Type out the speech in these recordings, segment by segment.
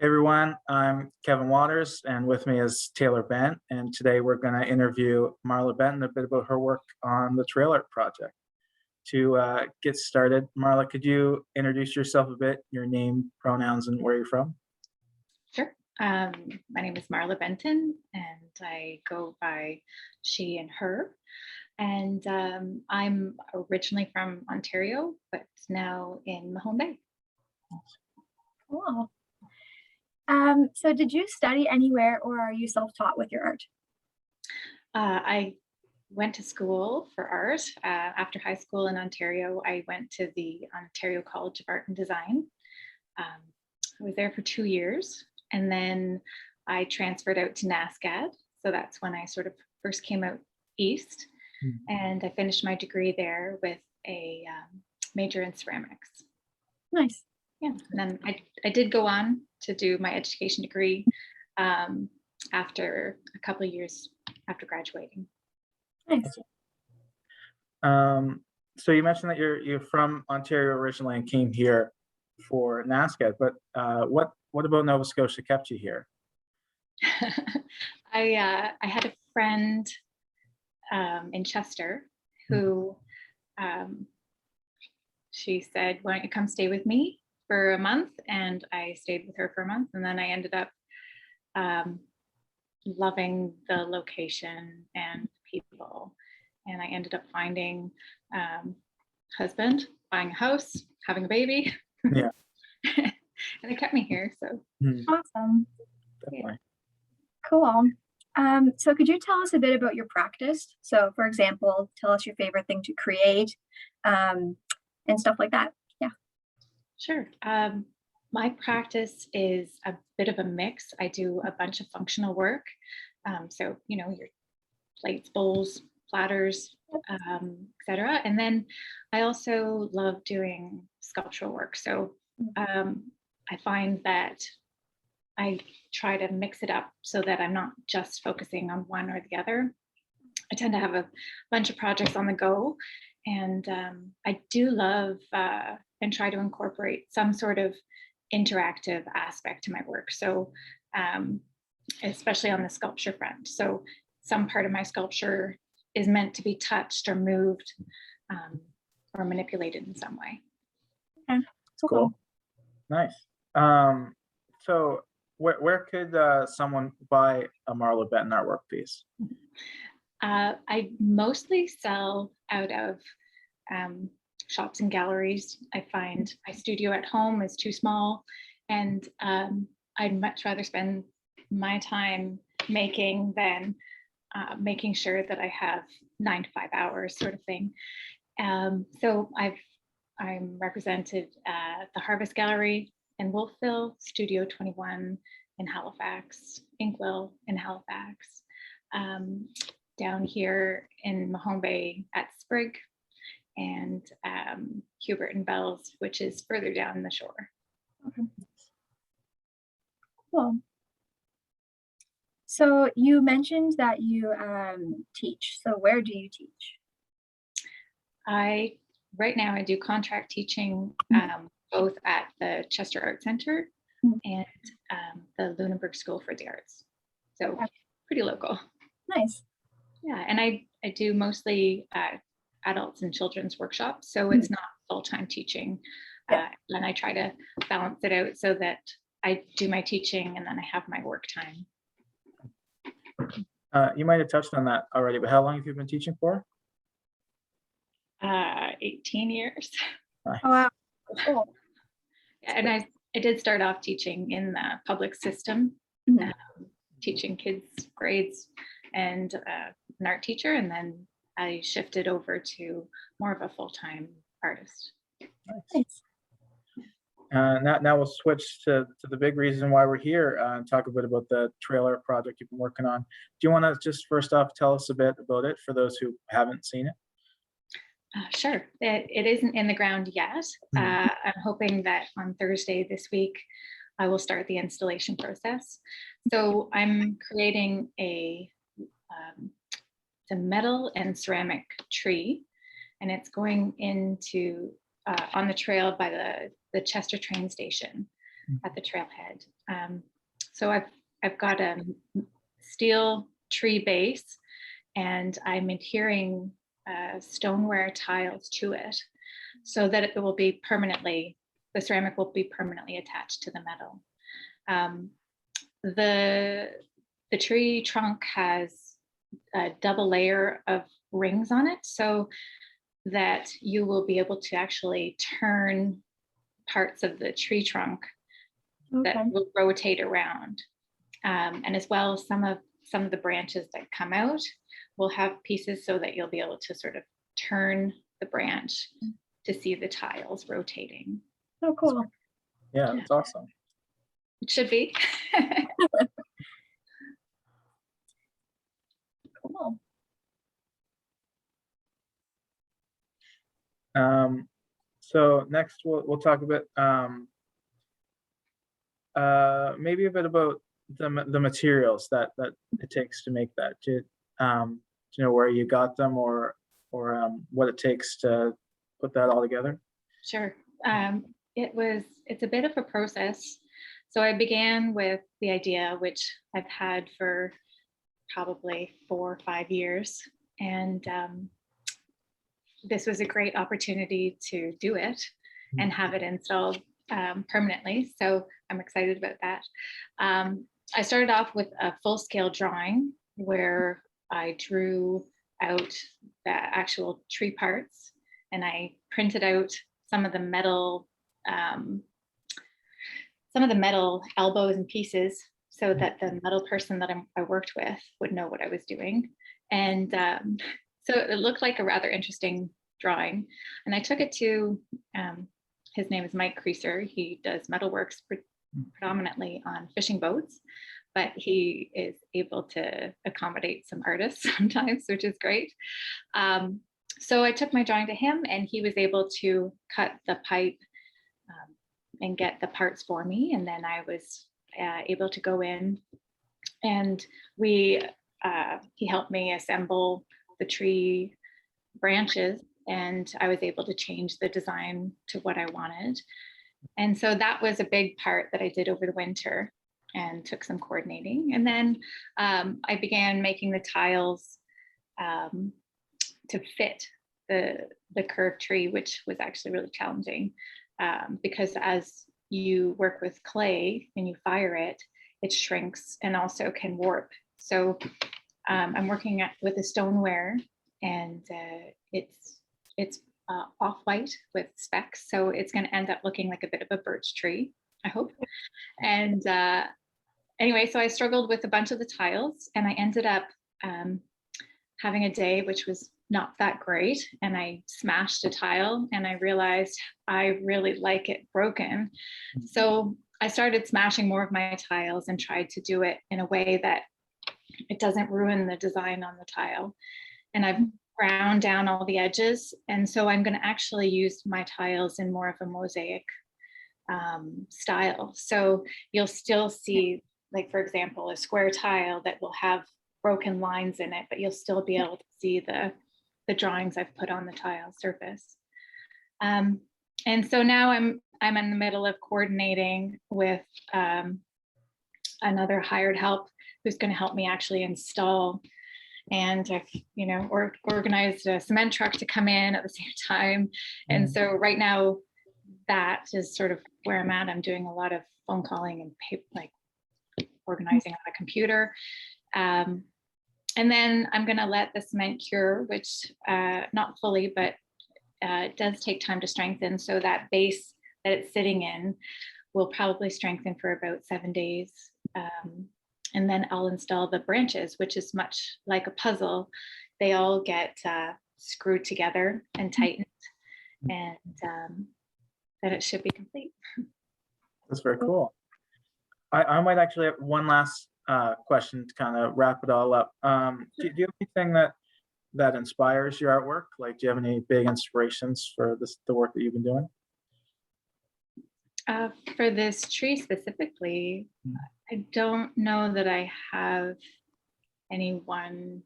Hey everyone, I'm Kevin Waters, and with me is Taylor Bent. And today we're going to interview Marla Benton a bit about her work on the Trail Art Project. To get started, Marla, could you introduce yourself a bit, your name, pronouns, and where you're from? Sure. Um, my name is Marla Benton, and I go by she and her. And I'm originally from Ontario, but now in Mahone Bay. Cool. So did you study anywhere or are you self-taught with your art? I went to school for art. After high school in Ontario, I went to the Ontario College of Art and Design. Um, I was there for 2 years, and then I transferred out to NASCAD. So that's when I sort of first came out east, and I finished my degree there with a major in ceramics. Nice. Yeah, and then I did go on to do my education degree after a couple of years after graduating. Nice. So you mentioned that you're from Ontario originally and came here for NASCAD, but what about Nova Scotia kept you here? I had a friend in Chester who she said, "Why don't you come stay with me for a month?" And I stayed with her for a month, and then I ended up loving the location and people, and I ended up finding husband, buying a house, having a baby. Yeah. And it kept me here. So Awesome. Definitely. Cool. So could you tell us a bit about your practice? So for example, tell us your favorite thing to create, and stuff like that. Yeah. sure. My practice is a bit of a mix. I do a bunch of functional work. So, your plates, bowls, platters, etc. And then I also love doing sculptural work. So I find that I try to mix it up so that I'm not just focusing on one or the other. I tend to have a bunch of projects on the go, and I do love and try to incorporate some sort of interactive aspect to my work. So, especially on the sculpture front. So, some part of my sculpture is meant to be touched or moved or manipulated in some way. Okay. Cool. Nice. So where could someone buy a Marla Benton artwork piece? I mostly sell out of shops and galleries. I find my studio at home is too small, and I'd much rather spend my time making than making sure that I have 9 to 5 hours sort of thing. So I'm represented at the Harvest Gallery in Wolfville, Studio 21 in Halifax, Inkwell in Halifax, down here in Mahone Bay at Sprig, and Hubert and Bell's, which is further down the shore. Okay. Cool. So you mentioned that you teach. So where do you teach? Right now I do contract teaching both at the Chester Art Center and the Lunenburg School for the Arts. So pretty local. Nice. Yeah, and I do mostly adults and children's workshops, so it's not full-time teaching. And I try to balance it out so that I do my teaching and then I have my work time. You might have touched on that already, but how long have you been teaching for? 18 years. Nice. Oh, wow. Cool. Yeah, and I did start off teaching in the public system, teaching kids grades and an art teacher, and then I shifted over to more of a full-time artist. Nice. Now we'll switch to the big reason why we're here and talk a bit about the Trail Art project you've been working on. Do you want to just first off tell us a bit about it for those who haven't seen it? Sure. It isn't in the ground yet. I'm hoping that on Thursday this week, I will start the installation process. So I'm creating a metal and ceramic tree, and it's going into on the trail by the Chester train station. at the trailhead. So I've got a steel tree base, and I'm adhering stoneware tiles to it so that it will be permanently, the ceramic will be permanently attached to the metal. The tree trunk has a double layer of rings on it so that you will be able to actually turn parts of the tree trunk that Okay. will rotate around. And as well, some of the branches that come out will have pieces so that you'll be able to sort of turn the branch to see the tiles rotating. Oh, cool. Yeah, that's awesome. It should be. Cool. So next we'll talk a bit, maybe a bit about the materials that it takes to make that. Do you know where you got them, or what it takes to put that all together? Sure. It's a bit of a process. So I began with the idea, which I've had for probably 4 or 5 years. And this was a great opportunity to do it and have it installed permanently. So I'm excited about that. I started off with a full-scale drawing where I drew out the actual tree parts, and I printed out some of the metal elbows and pieces so that the metal person that I worked with would know what I was doing. And so it looked like a rather interesting drawing. And I took it to, his name is Mike Creaser. He does metalworks predominantly on fishing boats, but he is able to accommodate some artists sometimes, which is great. So I took my drawing to him, and he was able to cut the pipe and get the parts for me. And then I was able to go in, and he helped me assemble the tree branches, and I was able to change the design to what I wanted. And so that was a big part that I did over the winter and took some coordinating. And then I began making the tiles to fit the curved tree, which was actually really challenging because as you work with clay and you fire it, it shrinks and also can warp. So I'm working with a stoneware, and it's off-white with specks. So it's going to end up looking like a bit of a birch tree, I hope. And anyway, so I struggled with a bunch of the tiles, and I ended up having a day which was not that great. And I smashed a tile, and I realized I really like it broken. So I started smashing more of my tiles and tried to do it in a way that it doesn't ruin the design on the tile. And I've ground down all the edges. And so I'm going to actually use my tiles in more of a mosaic style. So you'll still see, like, for example, a square tile that will have broken lines in it, but you'll still be able to see the drawings I've put on the tile surface. And so now I'm in the middle of coordinating with another hired help who's going to help me actually install. And I've, organized a cement truck to come in at the same time. And so right now, that is sort of where I'm at. I'm doing a lot of phone calling and organizing on a computer. And then I'm going to let the cement cure, which not fully, but it does take time to strengthen. So that base that it's sitting in will probably strengthen for about 7 days. And then I'll install the branches, which is much like a puzzle. They all get screwed together and tightened, and then it should be complete. That's very cool. I might actually have one last question to kind of wrap it all up. Do you have anything that inspires your artwork? Like, do you have any big inspirations for the work that you've been doing? For this tree specifically, I don't know that I have any one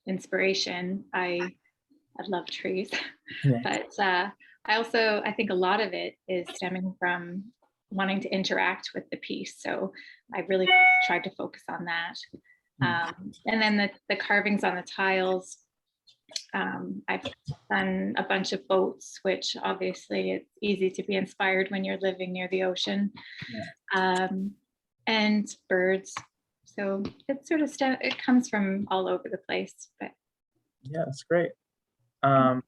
inspiration. I love trees, Yeah. but I think a lot of it is stemming from wanting to interact with the piece. So I really tried to focus on that. And then the carvings on the tiles, I've done a bunch of boats, which obviously it's easy to be inspired when you're living near the ocean, and birds. So it's sort of stuff, it comes from all over the place, but Yeah, that's great. And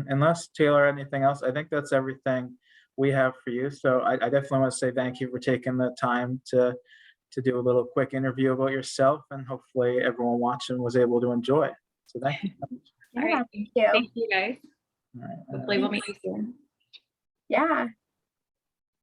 unless Taylor, anything else, I think that's everything we have for you. So I definitely want to say thank you for taking the time to do a little quick interview about yourself, and hopefully everyone watching was able to enjoy. So thank you. all right. Thank you. Thank you guys. All right. Hopefully we'll meet you soon. Yeah.